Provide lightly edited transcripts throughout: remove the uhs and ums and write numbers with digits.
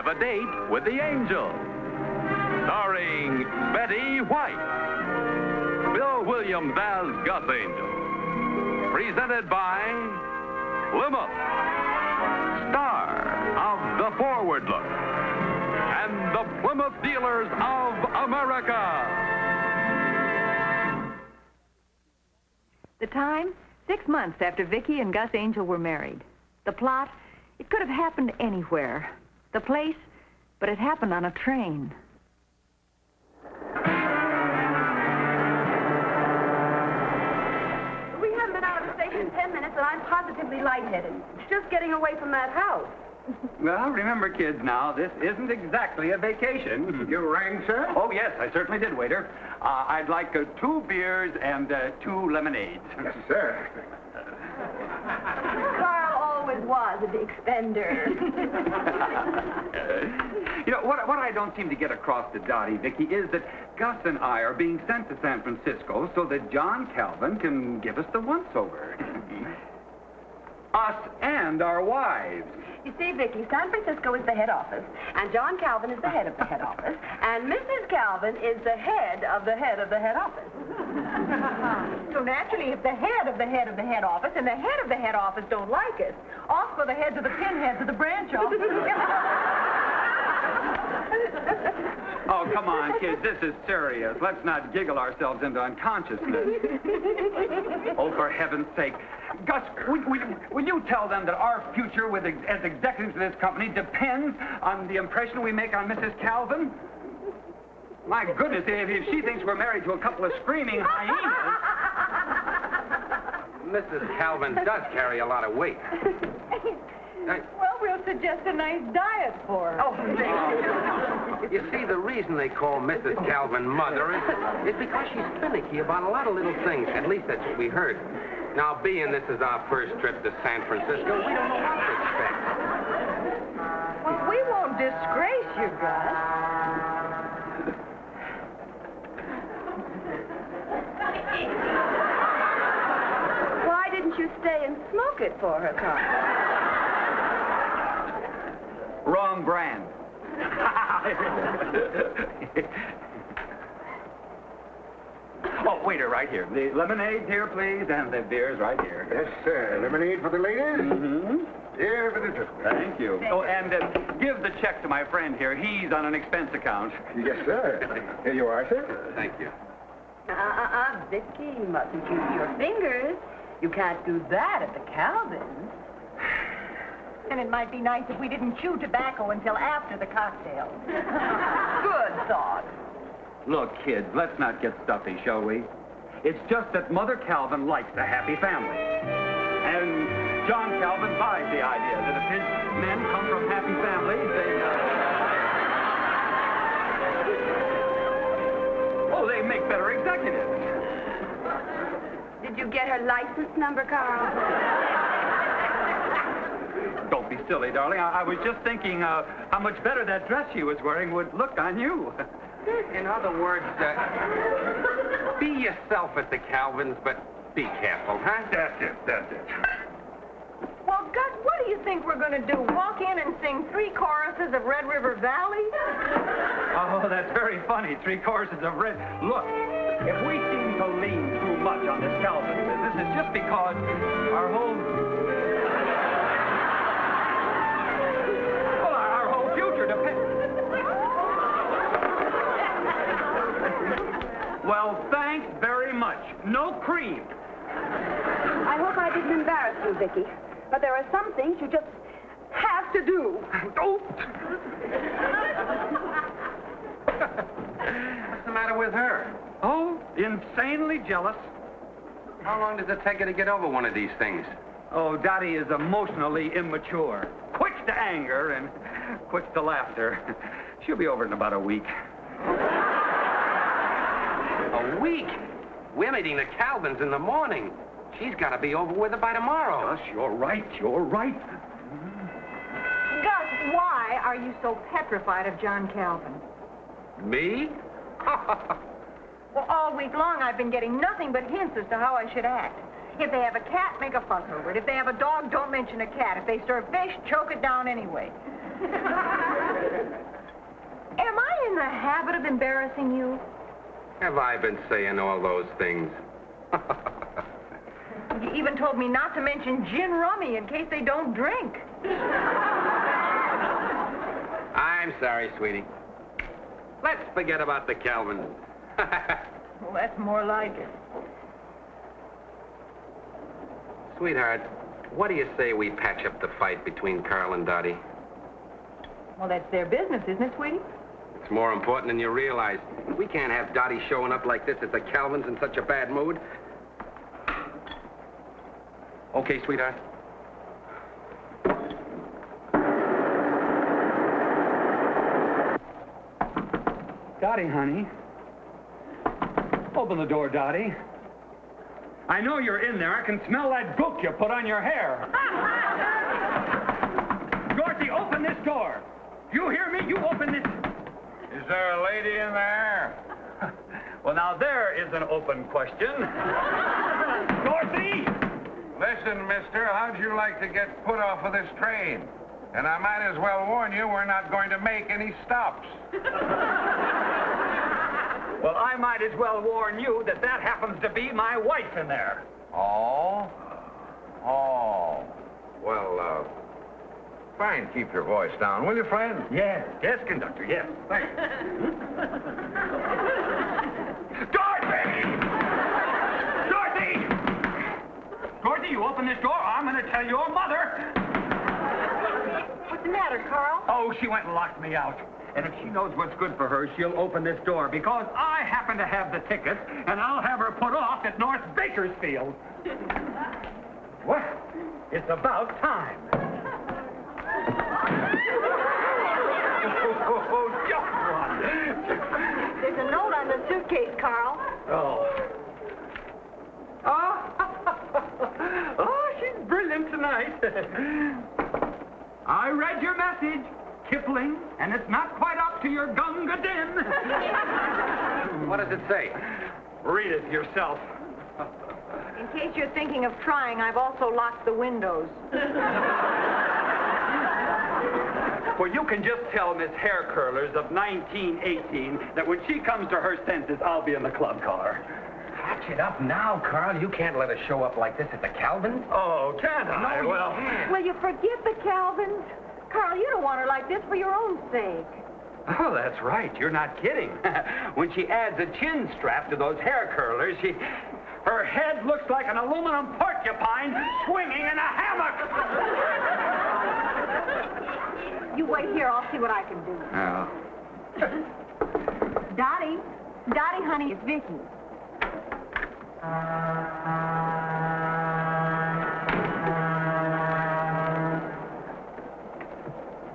Have a Date with the Angel. Starring Betty White. Bill Williams as Gus Angel. Presented by Plymouth, star of The Forward Look, and the Plymouth Dealers of America. The time, 6 months after Vicki and Gus Angel were married. The plot, it could have happened anywhere. The place, but it happened on a train. We haven't been out of the station 10 minutes, and I'm positively lightheaded. Just getting away from that house. Well, remember, kids, now, this isn't exactly a vacation. You rang, sir? Oh, yes, I certainly did, waiter. I'd like 2 beers and 2 lemonades. Yes, sir. Carl always was a big spender. You know, what I don't seem to get across to Dottie, Vicky, is that Gus and I are being sent to San Francisco so that John Calvin can give us the once-over. Us and our wives. You see, Vicki, San Francisco is the head office, and John Calvin is the head of the head office, and Mrs. Calvin is the head of the head of the head office. So naturally, if the head of the head of the head office and the head of the head office don't like us, off go the heads of the pinheads of the branch office. Oh, come on, kids, this is serious. Let's not giggle ourselves into unconsciousness. Oh, for heaven's sake. Gus, will you tell them that our future as executives of this company depends on the impression we make on Mrs. Calvin? My goodness, if she thinks we're married to a couple of screaming hyenas... Mrs. Calvin does carry a lot of weight. Well, we'll suggest a nice diet for her. Oh, you see, the reason they call Mrs. Calvin Mother is because she's finicky about a lot of little things. At least that's what we heard. Now, being this is our first trip to San Francisco, we don't know what to expect. Well, we won't disgrace you, Gus. Why didn't you stay and smoke it for her, Carl? Wrong brand. Oh, waiter, right here. The lemonade here, please, and the beers right here. Yes, sir. Lemonade for the ladies? Mm-hmm. Here for the gentlemen. Thank you. Oh, and give the check to my friend here. He's on an expense account. Yes, sir. Here you are, sir. Thank you. Vicky, you mustn't use your fingers. You can't do that at the Calvins. And it might be nice if we didn't chew tobacco until after the cocktail. Good thought. Look, kids, let's not get stuffy, shall we? It's just that Mother Calvin likes a happy family. And John Calvin buys the idea that if his men come from happy families, they make better executives. Did you get her license number, Carl? Don't be silly, darling. I was just thinking how much better that dress she was wearing would look on you. In other words, be yourself at the Calvins, but be careful, huh? That's it. Well, Gus, what do you think we're going to do? Walk in and sing 3 choruses of Red River Valley? Oh, that's very funny. 3 choruses of red. Look, if we seem to lean too much on this Calvin business, it's just because our whole future depends. Well, thanks very much. No cream. I hope I didn't embarrass you, Vicky. But there are some things you just have to do. Oh. What's the matter with her? Oh, insanely jealous. How long does it take her to get over one of these things? Oh, Dottie is emotionally immature. Quick to anger and quick to laughter. She'll be over in about a week. A week? We're meeting the Calvins in the morning. She's got to be over with it by tomorrow. Gus, you're right. Gus, why are you so petrified of John Calvin? Me? Well, all week long I've been getting nothing but hints as to how I should act. If they have a cat, make a fuss over it. If they have a dog, don't mention a cat. If they serve fish, choke it down anyway. Am I in the habit of embarrassing you? Have I been saying all those things? You even told me not to mention gin rummy in case they don't drink. I'm sorry, sweetie. Let's forget about the Calvins. Well, that's more like it. Sweetheart, what do you say we patch up the fight between Carl and Dottie? Well, that's their business, isn't it, sweetie? It's more important than you realize. We can't have Dottie showing up like this at the Calvins in such a bad mood. Okay, sweetheart. Dottie, honey. Open the door, Dottie. I know you're in there. I can smell that gook you put on your hair. Dorothy, open this door. You hear me? You open this. Is there a lady in there? Well, now there is an open question. Dorothy! Listen, mister, how'd you like to get put off of this train? And I might as well warn you, we're not going to make any stops. Well, I might as well warn you that that happens to be my wife in there. Oh? Oh. Well, try and keep your voice down, will you, friend? Yes, conductor, yes. Thank you. Dorothy! Dorothy! Dorothy, you open this door, I'm going to tell your mother. What's the matter, Carl? Oh, she went and locked me out. And if she knows what's good for her, she'll open this door because I happen to have the ticket, and I'll have her put off at North Bakersfield. What? It's about time. Oh, just one. There's a note on the suitcase, Carl. Oh. Oh, she's brilliant tonight. I read your message, Kipling, and it's not quite up to your Gunga Din. What does it say? Read it yourself. In case you're thinking of trying, I've also locked the windows. Well, you can just tell Miss Hair Curlers of 1918 that when she comes to her senses, I'll be in the club car. Patch it up now, Carl. You can't let us show up like this at the Calvins. Oh, can't I? Well, Will you forget the Calvins? Carl, you don't want her like this for your own sake. oh, that's right. You're not kidding. When she adds a chin strap to those hair curlers, her head looks like an aluminum porcupine swinging in a hammock. You wait here, I'll see what I can do. Oh. Dottie, honey, it's Vicky.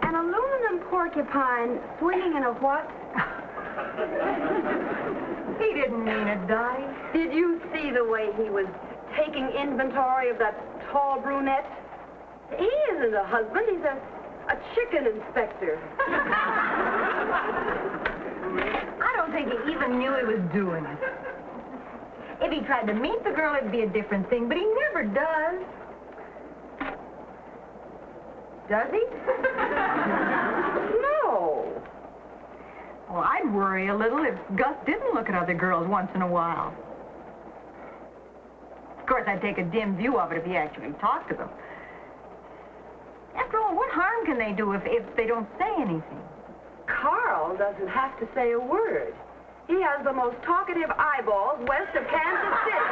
An aluminum porcupine swinging in a what? He didn't mean it, Dottie. Did you see the way he was taking inventory of that tall brunette? He isn't a husband, he's a chicken inspector. I don't think he even knew he was doing it. If he tried to meet the girl, it'd be a different thing, but he never does. Does he? No. Well, I'd worry a little if Gus didn't look at other girls once in a while. Of course, I'd take a dim view of it if he actually talked to them. After all, what harm can they do if they don't say anything? Carl doesn't have to say a word. He has the most talkative eyeballs west of Kansas City.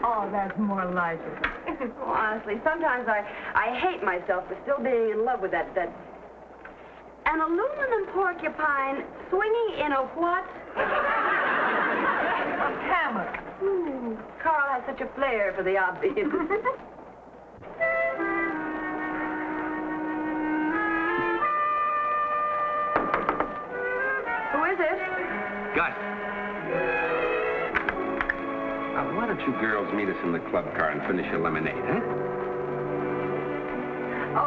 Oh, that's more like it. Oh, honestly, sometimes I hate myself for still being in love with that. An aluminum porcupine swinging in a what? A hammock. Carl has such a flair for the obvious. Who is it? Gus. Why don't you girls meet us in the club car and finish your lemonade, huh?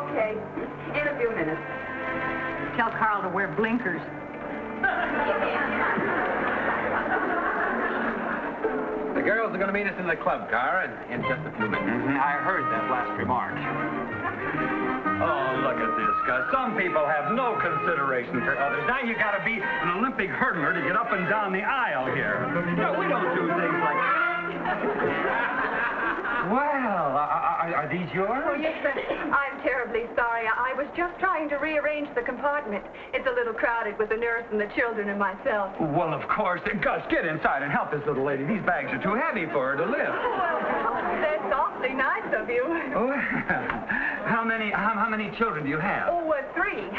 Okay, in a few minutes. Tell Carl to wear blinkers. Stick girls are going to meet us in the club car in just a few minutes. I heard that last remark. Oh, look at this, Gus. Some people have no consideration for others. Now you got to be an Olympic hurdler to get up and down the aisle here. No, we don't do things like... Well, are these yours? Oh, yes, sir. I'm terribly sorry. I was just trying to rearrange the compartment. It's a little crowded with the nurse and the children and myself. Well, of course. Gus, get inside and help this little lady. These bags are too heavy for her to lift. Well, that's awfully nice of you. Oh, how many children do you have? Oh, 3.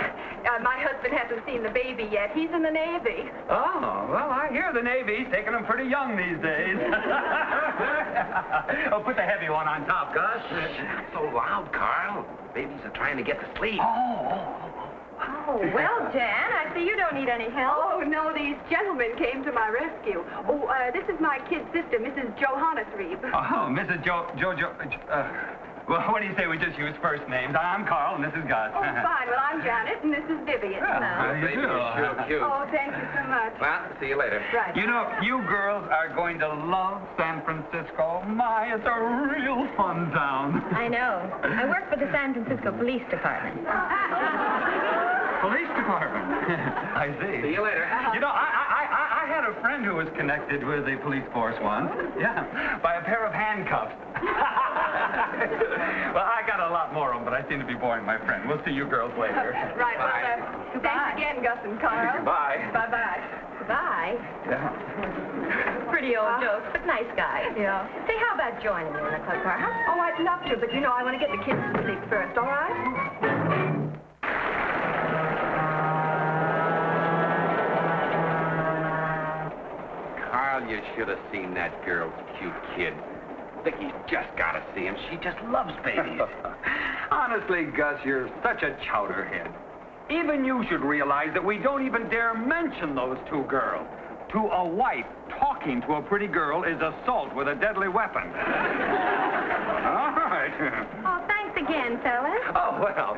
My husband hasn't seen the baby yet. He's in the Navy. Oh, well, I hear the Navy's taking them pretty young these days. Oh, put the heavy one on top, Gus. Not so loud, Carl. Babies are trying to get to sleep. Oh, well, Jan, I see you don't need any help. Oh, no, these gentlemen came to my rescue. Oh, this is my kid sister, Mrs. Johanna Threeb. Oh, Mrs. Well, what do you say we just use first names? I'm Carl, and this is Gus. Oh, fine. Well, I'm Janet, and this is Vivian. How do you Baby do? is sure cute. Oh, thank you so much. Well, see you later. Right. You know, you girls are going to love San Francisco. My, it's a real fun town. I know. I work for the San Francisco Police Department. Police department. I see. See you later. You know, I had a friend who was connected with the police force once. Yeah, by a pair of handcuffs. Well, I got a lot more of them, but I seem to be boring my friend. We'll see you girls later. Right. Bye. Well, thanks again, Gus and Carl. Bye. Bye-bye. Bye. Yeah. Pretty old jokes, but nice guy. Yeah. Say, how about joining me in the club car, huh? Oh, I'd love to, but I want to get the kids to sleep first, all right? Carl, you should have seen that girl's cute kid. Vicky's just got to see him. She just loves babies. Honestly, Gus, you're such a chowderhead. Even you should realize that we don't even dare mention those two girls. To a wife, talking to a pretty girl is assault with a deadly weapon. All right. Oh, thanks again, fellas. Oh, well,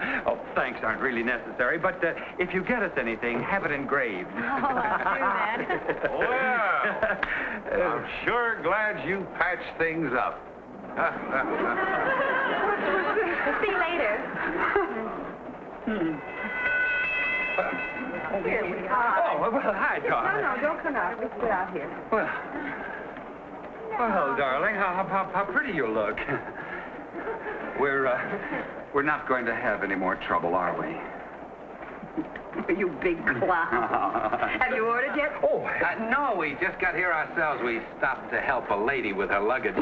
thanks aren't really necessary, but if you get us anything, have it engraved. Oh, I'll do that. Well, I'm sure glad you patched things up. We'll see you later. Here we are. Oh, well, hi, darling. No, don't come out. Let's sit out here. Well, darling, how pretty you look. We're not going to have any more trouble, are we? You big clown. Have you ordered yet? Oh, No, we just got here ourselves. We stopped to help a lady with her luggage.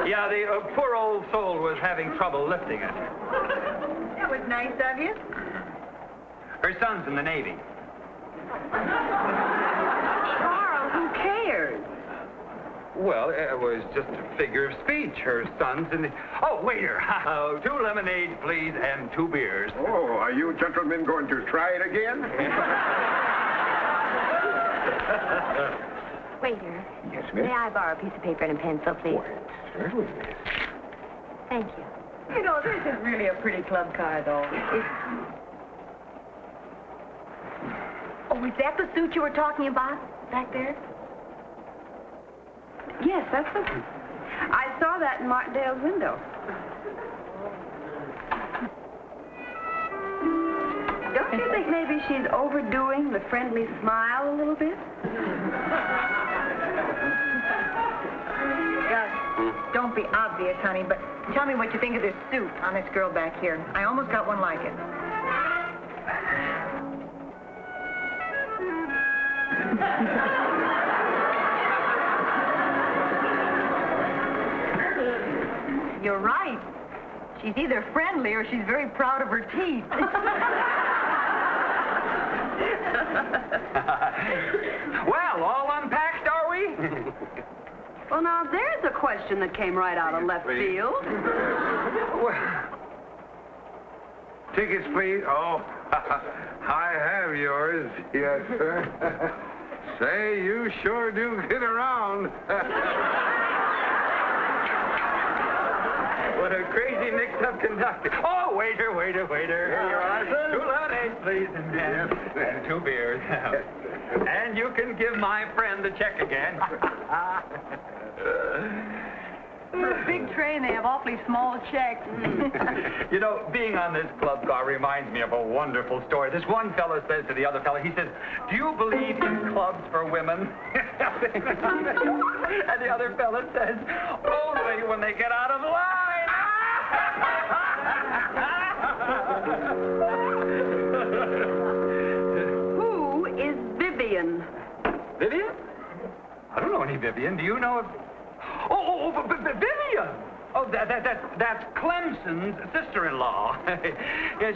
yeah, the poor old soul was having trouble lifting it. That was nice of you. Her son's in the Navy. Carl, who cares? Well, it was just a figure of speech. Her son's in the... Oh, waiter. 2 lemonades, please, and 2 beers. Oh, are you gentlemen going to try it again? Waiter. Yes, miss? May I borrow a piece of paper and a pencil, please? Certainly, miss. Thank you. This is really a pretty club car, though. Oh, is that the suit you were talking about back there? Yes, that's the... I saw that in Martindale's window. Don't you think maybe she's overdoing the friendly smile a little bit? Gus, don't be obvious, honey, but tell me what you think of this suit on this girl back here. I almost got one like it. You're right. She's either friendly or she's very proud of her teeth. Well, all unpacked, are we? Well, now, there's a question that came right out of left field. Well, tickets, please. Oh, I have yours. Yes, sir. Say, you sure do get around. What a crazy mixed-up conductor. Oh, waiter. Here you are. 2 lemonades, please, and 2 beers. And you can give my friend the check again. A big tray, and they have awfully small checks. You know, being on this club car reminds me of a wonderful story. This one fellow says to the other fellow, he says, "Do you believe in clubs for women?" And the other fellow says, "Only when they get out of line." Who is Vivian? Vivian? I don't know any Vivian. Do you know of... Oh, Vivian! Oh, that's Clemson's sister-in-law. Yeah,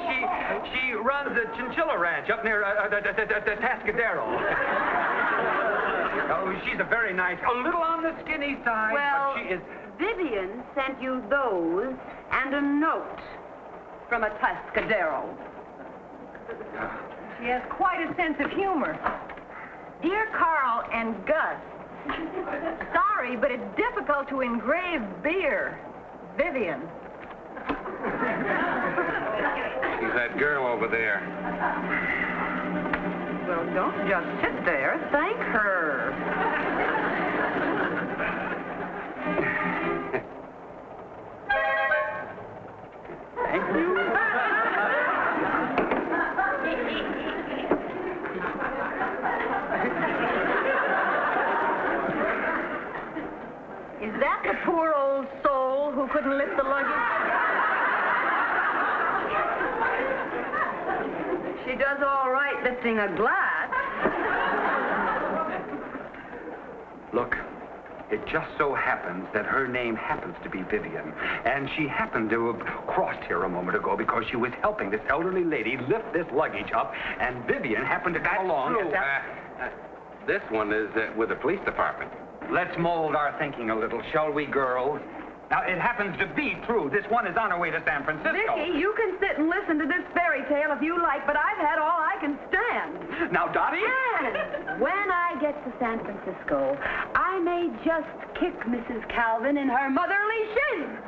she runs a chinchilla ranch up near Tascadero. Oh, she's a very nice, a little on the skinny side, Well, but she is... Vivian sent you those and a note from a Tascadero. She has quite a sense of humor. Dear Carl and Gus, sorry, but it's difficult to engrave beer. Vivian. She's that girl over there. Well, don't just sit there. Thank her. Thank you. Is that the poor old soul who couldn't lift the luggage? She does all right lifting a glass. Look, it just so happens that her name happens to be Vivian, and she happened to have crossed here a moment ago because she was helping this elderly lady lift this luggage up, and Vivian happened to come along at that... This one is with the police department. Let's mold our thinking a little, shall we, girls? Now, it happens to be true. This one is on her way to San Francisco. Vicky, you can sit and listen to this fairy tale if you like, but I've had all I can stand. Now, Dottie? And when I get to San Francisco, I may just kick Mrs. Calvin in her motherly shins.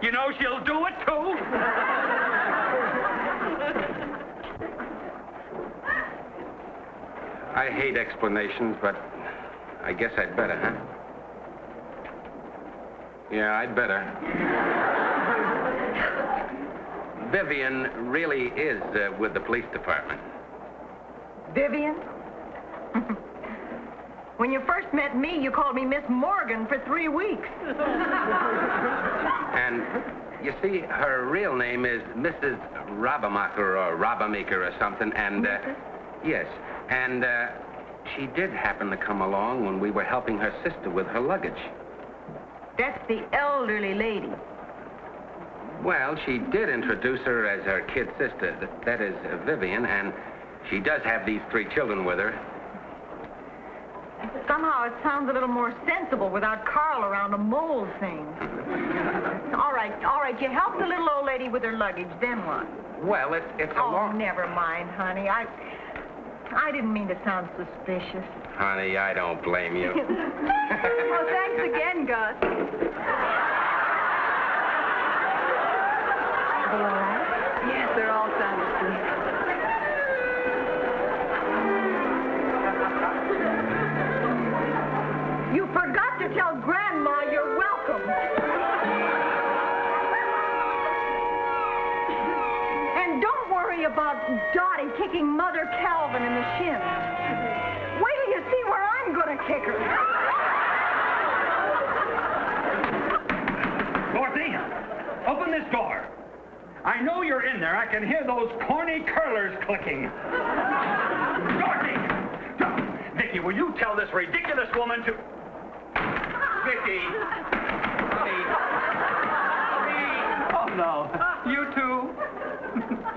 You know she'll do it, too. I hate explanations, but I guess I'd better, huh? Yeah, I'd better. Vivian really is with the police department. Vivian? When you first met me, you called me Miss Morgan for 3 weeks. And, you see, her real name is Mrs. Robamacher or Robamaker or something, and, yes. And, she did happen to come along when we were helping her sister with her luggage. That's the elderly lady. Well, she did introduce her as her kid sister. That is Vivian, and she does have these 3 children with her. Somehow it sounds a little more sensible without Carl around a mole thing. All right. You helped the little old lady with her luggage, then what? Well, it's a Oh, long... never mind, honey. I didn't mean to sound suspicious. Honey, I don't blame you. Well, thanks again, Gus. Are they all right? Yes, they're all sound asleep. You forgot to tell Grandma you're welcome. And don't worry about Dottie kicking Mother Calvin in the shins. Wait till you see where I'm going to kick her. Dorothy, open this door. I know you're in there. I can hear those corny curlers clicking. Dorothy! Vicky, will you tell this ridiculous woman to... Vicky! Oh, no. You too?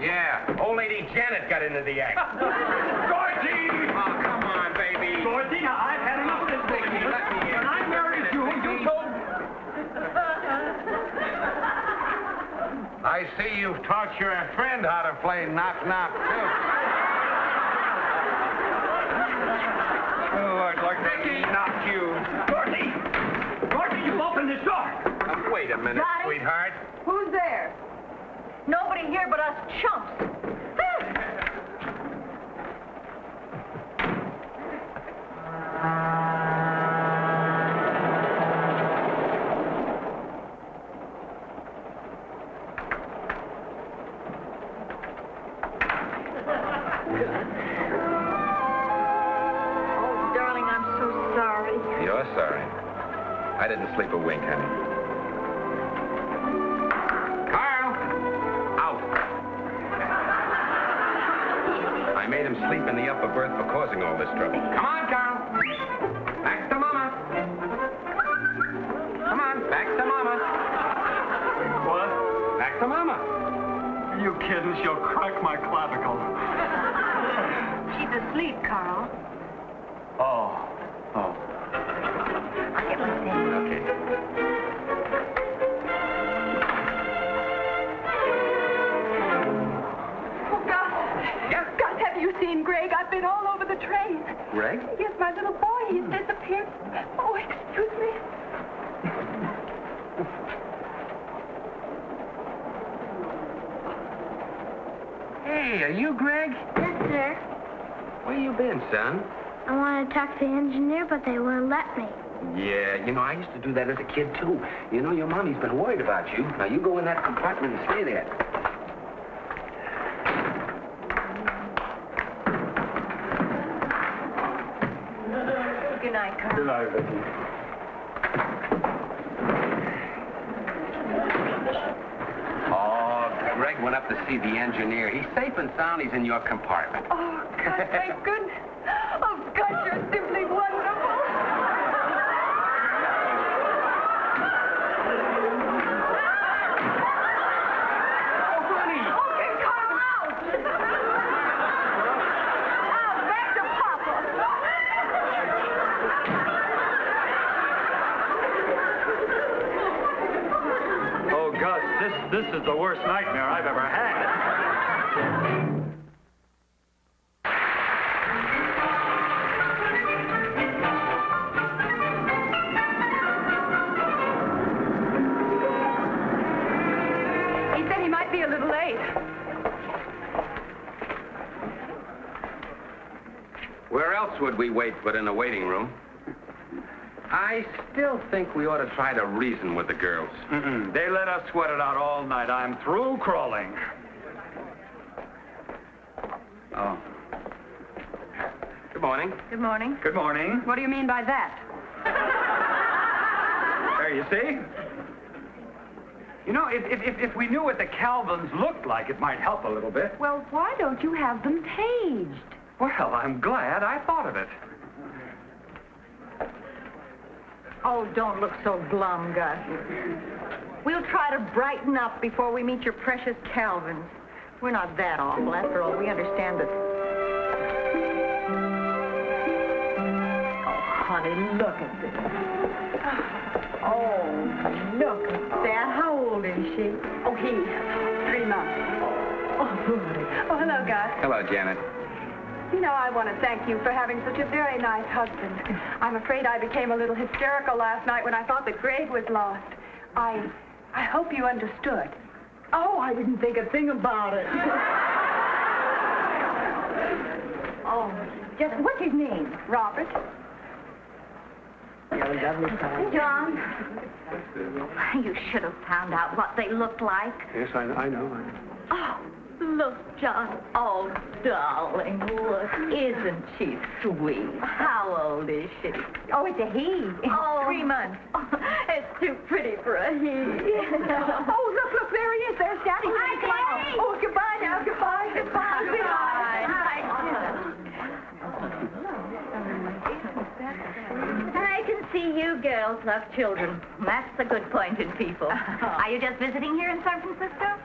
Yeah, old lady Janet got into the act. Dorothy! Oh, come on, baby. Dorothy, now I've had enough of this, Vicky. Let me in. When I married you, you told... I see you've taught your friend how to play knock-knock, too. Oh, I'd like to knock you. Wait a minute, Got it? sweetheart. Who's there? Nobody here but us chumps. Oh, darling, I'm so sorry. You're sorry. I didn't sleep a wink, honey. Carl! Out. I made him sleep in the upper berth for causing all this trouble. Come on, Carl. Back to Mama. Come on, back to Mama. What? Back to Mama. You kidding? She'll crack my clavicle. She's asleep, Carl. Oh. I'll get my things. Okay. Oh, Gus. Yes? Gus, have you seen Greg? I've been all over the train. Greg? Yes, my little boy. He's disappeared. Oh, excuse me. Hey, are you Greg? Yes, sir. Where you been, son? I wanted to talk to the engineer, but they wouldn't let me. Yeah, you know, I used to do that as a kid, too. You know, your mommy's been worried about you. Now, you go in that compartment and stay there. Good night, Carl. Good night, Vicky. Oh, Greg went up to see the engineer. He's safe and sound. He's in your compartment. Oh, Gus, thank goodness. Oh, Gus, you're simply wonderful. Okay, Carl, out. Out, back to Papa. Oh, Gus, this is the worst nightmare I've ever had. He said he might be a little late. Where else would we wait but in the waiting room? I still think we ought to try to reason with the girls. Mm-mm. They let us sweat it out all night. I'm through crawling. Oh. Good morning. Good morning. Good morning. What do you mean by that? There, you see? You know, if we knew what the Calvins looked like, it might help a little bit. Well, why don't you have them paged? Well, I'm glad I thought of it. Oh, don't look so glum, Gus. We'll try to brighten up before we meet your precious Calvins. We're not that awful. After all, we understand that... Oh, honey, look at this. Oh, look at that. How old is she? Oh, he. 3 months. Oh, Oh, hello, Gus. Hello, Janet. You know, I want to thank you for having such a very nice husband. I'm afraid I became a little hysterical last night when I thought that Greg was lost. I hope you understood. Oh, I didn't think a thing about it. Oh, just, what's his name? Robert? John, you should have found out what they looked like. Yes, I know. Oh, look, John. Oh, darling, look, isn't she sweet? How old is she? Oh, it's a he. Oh. 3 months. It's too pretty for a he. Oh, look, there he is. There's Daddy. Hi, Daddy. Oh, goodbye now. Goodbye. I can see you girls love children. That's the good point in people. Are you just visiting here in San Francisco?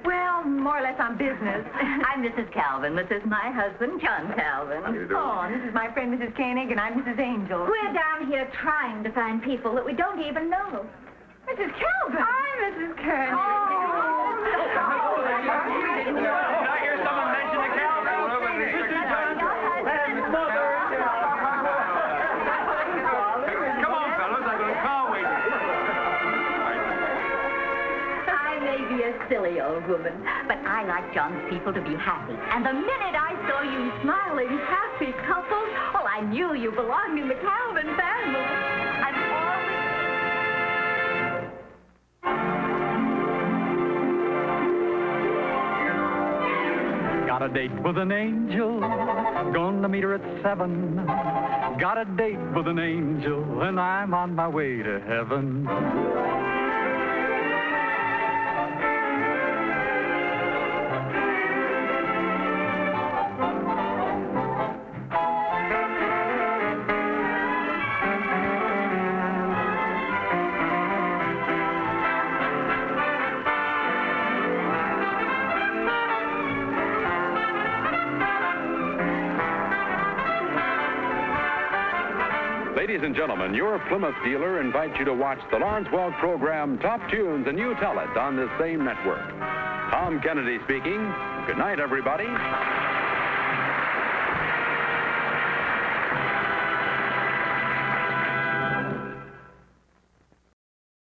Well, more or less on business. I'm Mrs. Calvin. This is my husband, John Calvin. How do you do? Oh, and this is my friend, Mrs. Koenig, and I'm Mrs. Angel. We're down here trying to find people that we don't even know. Mrs. Calvin. I'm Mrs. Koenig. Did I hear someone mention the Calvins? Come on, fellas. I've got a car waiting. woman. But I like John's people to be happy. And the minute I saw you smiling, happy couples, well, I knew you belonged in the Calvin family. I'm always... Got a date with an angel, gonna meet her at 7. Got a date with an angel, and I'm on my way to heaven. Ladies and gentlemen, your Plymouth dealer invites you to watch the Lawrence Welk program Top Tunes, and you tell it on this same network. Tom Kennedy speaking. Good night, everybody.